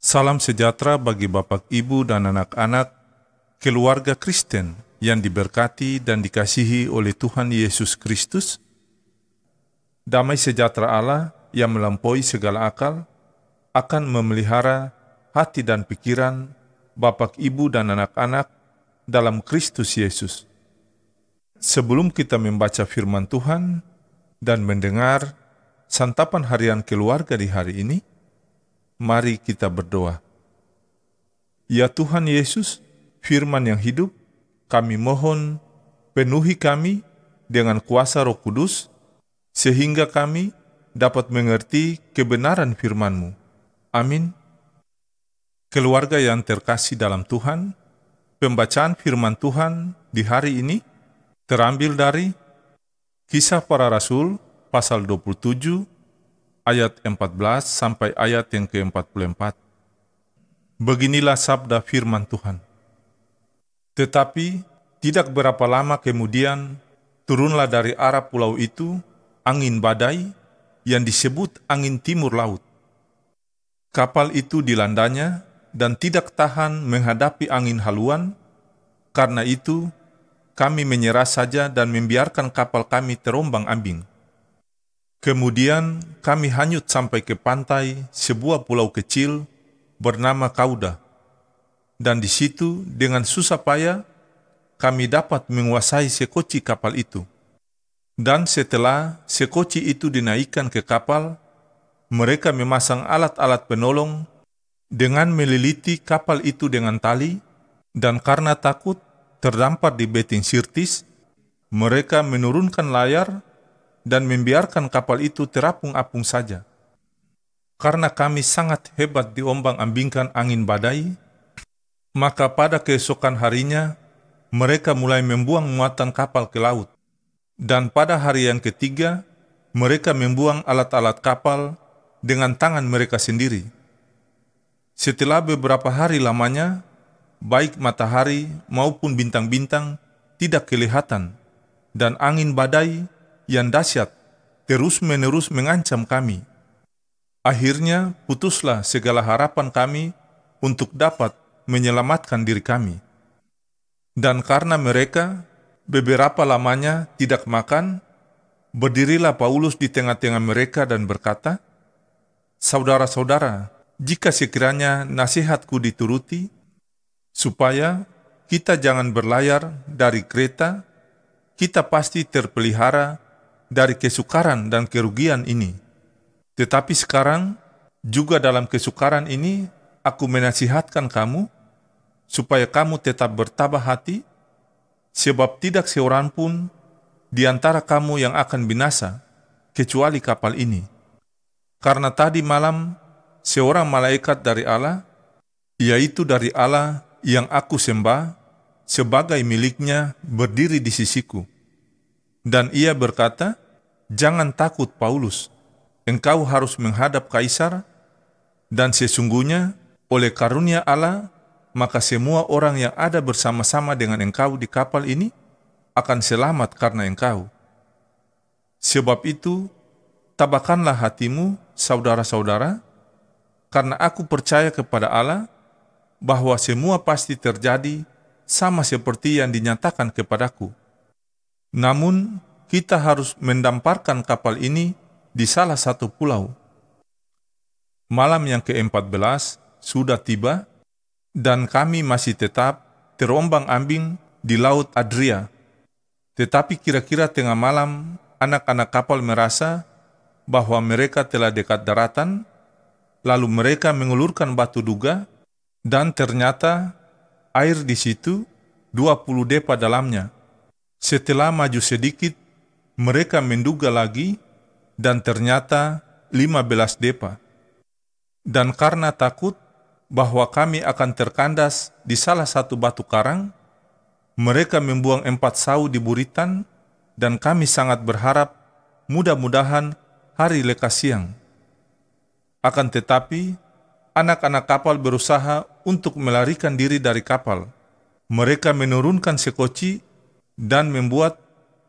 Salam sejahtera bagi Bapak, Ibu, dan anak-anak keluarga Kristen yang diberkati dan dikasihi oleh Tuhan Yesus Kristus. Damai sejahtera Allah yang melampaui segala akal akan memelihara hati dan pikiran Bapak, Ibu, dan anak-anak dalam Kristus Yesus. Sebelum kita membaca firman Tuhan dan mendengar santapan harian keluarga di hari ini, mari kita berdoa. Ya Tuhan Yesus, firman yang hidup, kami mohon penuhi kami dengan kuasa Roh Kudus, sehingga kami dapat mengerti kebenaran firman-Mu. Amin. Keluarga yang terkasih dalam Tuhan, pembacaan firman Tuhan di hari ini terambil dari Kisah Para Rasul pasal 27, ayat 14 sampai ayat yang ke-44. Beginilah sabda firman Tuhan. Tetapi tidak berapa lama kemudian turunlah dari arah pulau itu angin badai yang disebut angin timur laut. Kapal itu dilandanya dan tidak tahan menghadapi angin haluan. Karena itu kami menyerah saja dan membiarkan kapal kami terombang-ambing. Kemudian kami hanyut sampai ke pantai sebuah pulau kecil bernama Kauda. Dan di situ dengan susah payah kami dapat menguasai sekoci kapal itu. Dan setelah sekoci itu dinaikkan ke kapal, mereka memasang alat-alat penolong dengan meliliti kapal itu dengan tali, dan karena takut terdampar di beting Sirtis, mereka menurunkan layar dan membiarkan kapal itu terapung-apung saja. Karena kami sangat hebat diombang-ambingkan angin badai, maka pada keesokan harinya mereka mulai membuang muatan kapal ke laut. Dan pada hari yang ketiga, mereka membuang alat-alat kapal dengan tangan mereka sendiri. Setelah beberapa hari lamanya, baik matahari maupun bintang-bintang tidak kelihatan, dan angin badai yang dahsyat terus-menerus mengancam kami. Akhirnya putuslah segala harapan kami untuk dapat menyelamatkan diri kami. Dan karena mereka beberapa lamanya tidak makan, berdirilah Paulus di tengah-tengah mereka dan berkata, "Saudara-saudara, jika sekiranya nasihatku dituruti, supaya kita jangan berlayar dari Kreta, kita pasti terpelihara dari kesukaran dan kerugian ini. Tetapi sekarang, juga dalam kesukaran ini, aku menasihatkan kamu, supaya kamu tetap bertabah hati, sebab tidak seorang pun di antara kamu yang akan binasa, kecuali kapal ini. Karena tadi malam, seorang malaikat dari Allah, yaitu dari Allah yang aku sembah, sebagai miliknya berdiri di sisiku. Dan ia berkata, 'Jangan takut, Paulus, engkau harus menghadap Kaisar, dan sesungguhnya oleh karunia Allah, maka semua orang yang ada bersama-sama dengan engkau di kapal ini akan selamat karena engkau. Sebab itu, tabahkanlah hatimu, saudara-saudara, karena aku percaya kepada Allah, bahwa semua pasti terjadi sama seperti yang dinyatakan kepadaku. Namun, kita harus mendamparkan kapal ini di salah satu pulau.' Malam yang ke-14 sudah tiba, dan kami masih tetap terombang-ambing di Laut Adria. Tetapi kira-kira tengah malam, anak-anak kapal merasa bahwa mereka telah dekat daratan, lalu mereka mengulurkan batu duga, dan ternyata air di situ 20 depa dalamnya. Setelah maju sedikit, mereka menduga lagi, dan ternyata 15 depa. Dan karena takut bahwa kami akan terkandas di salah satu batu karang, mereka membuang 4 sau di buritan, dan kami sangat berharap mudah-mudahan hari lekas siang. Akan tetapi, anak-anak kapal berusaha untuk melarikan diri dari kapal. Mereka menurunkan sekoci dan membuat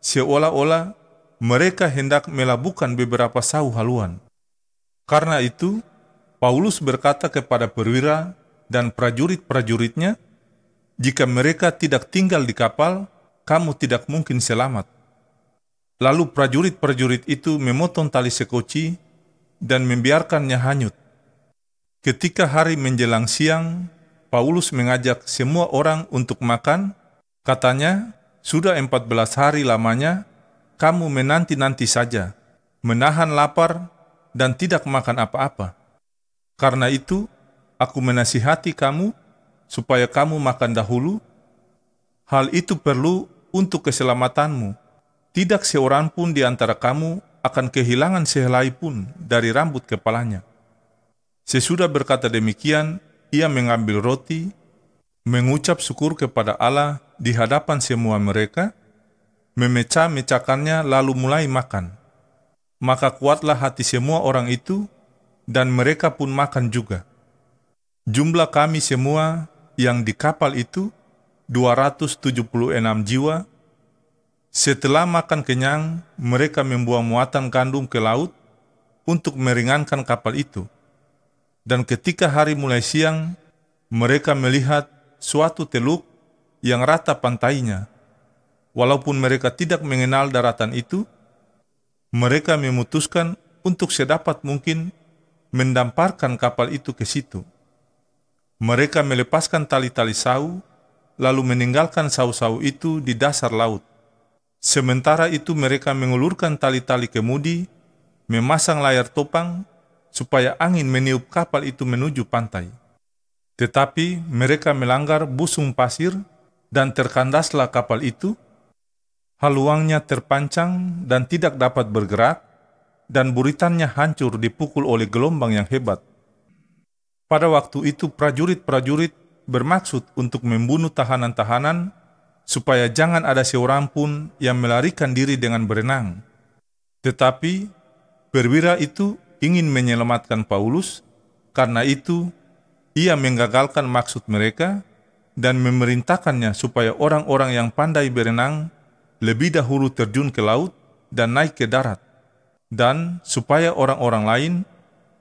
seolah-olah mereka hendak melabuhkan beberapa sau haluan. Karena itu, Paulus berkata kepada perwira dan prajurit-prajuritnya, "Jika mereka tidak tinggal di kapal, kamu tidak mungkin selamat." Lalu prajurit-prajurit itu memotong tali sekoci dan membiarkannya hanyut. Ketika hari menjelang siang, Paulus mengajak semua orang untuk makan. Katanya, "Sudah 14 hari lamanya, kamu menanti-nanti saja, menahan lapar dan tidak makan apa-apa. Karena itu, aku menasihati kamu supaya kamu makan dahulu. Hal itu perlu untuk keselamatanmu. Tidak seorang pun di antara kamu akan kehilangan sehelai pun dari rambut kepalanya." Sesudah berkata demikian, ia mengambil roti, mengucap syukur kepada Allah di hadapan semua mereka, memecah-mecahkannya lalu mulai makan. Maka kuatlah hati semua orang itu, dan mereka pun makan juga. Jumlah kami semua yang di kapal itu 276 jiwa. Setelah makan kenyang, mereka membuang muatan gandum ke laut untuk meringankan kapal itu. Dan ketika hari mulai siang, mereka melihat suatu teluk yang rata pantainya. Walaupun mereka tidak mengenal daratan itu, mereka memutuskan untuk sedapat mungkin mendamparkan kapal itu ke situ. Mereka melepaskan tali-tali sau, lalu meninggalkan sau-sau itu di dasar laut. Sementara itu mereka mengulurkan tali-tali kemudi, memasang layar topang, supaya angin meniup kapal itu menuju pantai. Tetapi mereka melanggar busung pasir, dan terkandaslah kapal itu. Haluangnya terpancang dan tidak dapat bergerak, dan buritannya hancur dipukul oleh gelombang yang hebat. Pada waktu itu prajurit-prajurit bermaksud untuk membunuh tahanan-tahanan, supaya jangan ada seorang pun yang melarikan diri dengan berenang. Tetapi perwira itu ingin menyelamatkan Paulus, karena itu ia menggagalkan maksud mereka dan memerintahkannya supaya orang-orang yang pandai berenang lebih dahulu terjun ke laut dan naik ke darat, dan supaya orang-orang lain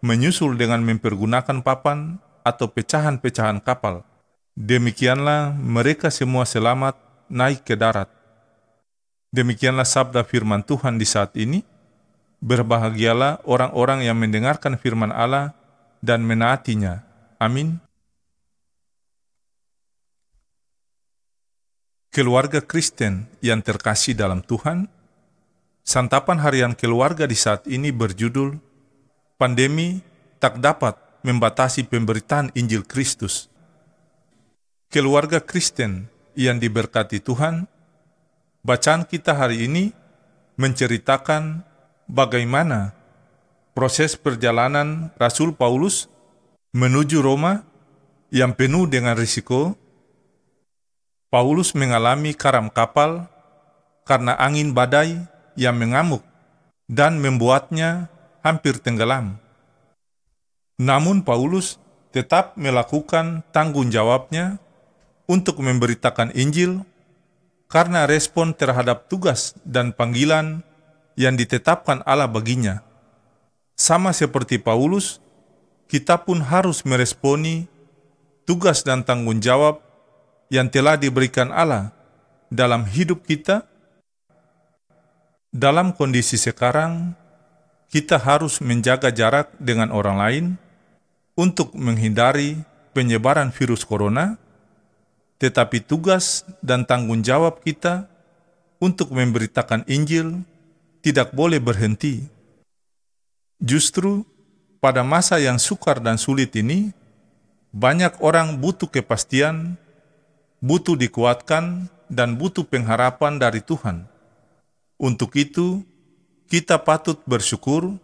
menyusul dengan mempergunakan papan atau pecahan-pecahan kapal. Demikianlah mereka semua selamat naik ke darat. Demikianlah sabda firman Tuhan di saat ini. Berbahagialah orang-orang yang mendengarkan firman Allah dan menaatinya. Amin. Keluarga Kristen yang terkasih dalam Tuhan, santapan harian keluarga di saat ini berjudul Pandemi Tak Dapat Membatasi Pemberitaan Injil Kristus. Keluarga Kristen yang diberkati Tuhan, bacaan kita hari ini menceritakan bagaimana proses perjalanan Rasul Paulus menuju Roma yang penuh dengan risiko. Paulus mengalami karam kapal karena angin badai yang mengamuk dan membuatnya hampir tenggelam. Namun Paulus tetap melakukan tanggung jawabnya untuk memberitakan Injil karena respon terhadap tugas dan panggilan yang ditetapkan Allah baginya. Sama seperti Paulus, kita pun harus meresponi tugas dan tanggung jawab yang telah diberikan Allah dalam hidup kita. Dalam kondisi sekarang, kita harus menjaga jarak dengan orang lain untuk menghindari penyebaran virus corona, tetapi tugas dan tanggung jawab kita untuk memberitakan Injil tidak boleh berhenti. Justru pada masa yang sukar dan sulit ini, banyak orang butuh kepastian, butuh dikuatkan, dan butuh pengharapan dari Tuhan. Untuk itu, kita patut bersyukur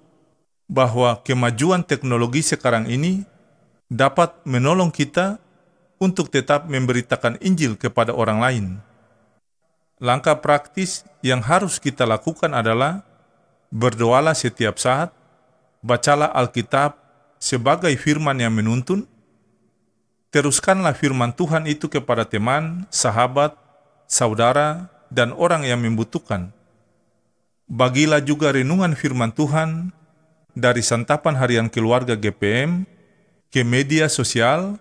bahwa kemajuan teknologi sekarang ini dapat menolong kita untuk tetap memberitakan Injil kepada orang lain. Langkah praktis yang harus kita lakukan adalah berdoalah setiap saat, bacalah Alkitab sebagai firman yang menuntun, teruskanlah firman Tuhan itu kepada teman, sahabat, saudara, dan orang yang membutuhkan. Bagilah juga renungan firman Tuhan dari santapan harian keluarga GPM ke media sosial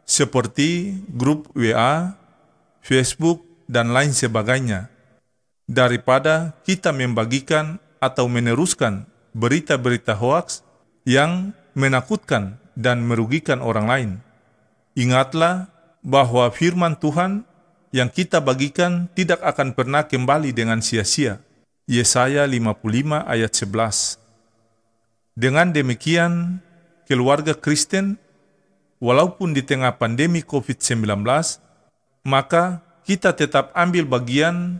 seperti grup WA, Facebook, dan lain sebagainya, daripada kita membagikan atau meneruskan berita-berita hoaks yang menakutkan dan merugikan orang lain. Ingatlah bahwa firman Tuhan yang kita bagikan tidak akan pernah kembali dengan sia-sia. Yesaya 55 ayat 11. Dengan demikian, keluarga Kristen, walaupun di tengah pandemi COVID-19, maka kita tetap ambil bagian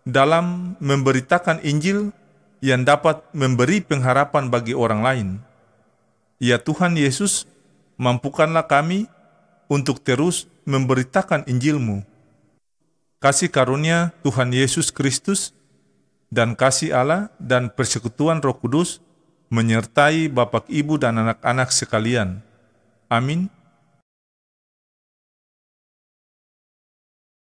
dalam memberitakan Injil yang dapat memberi pengharapan bagi orang lain. Ya Tuhan Yesus, mampukanlah kami untuk terus memberitakan Injil-Mu. Kasih karunia Tuhan Yesus Kristus dan kasih Allah dan persekutuan Roh Kudus menyertai Bapak, Ibu, dan anak-anak sekalian. Amin.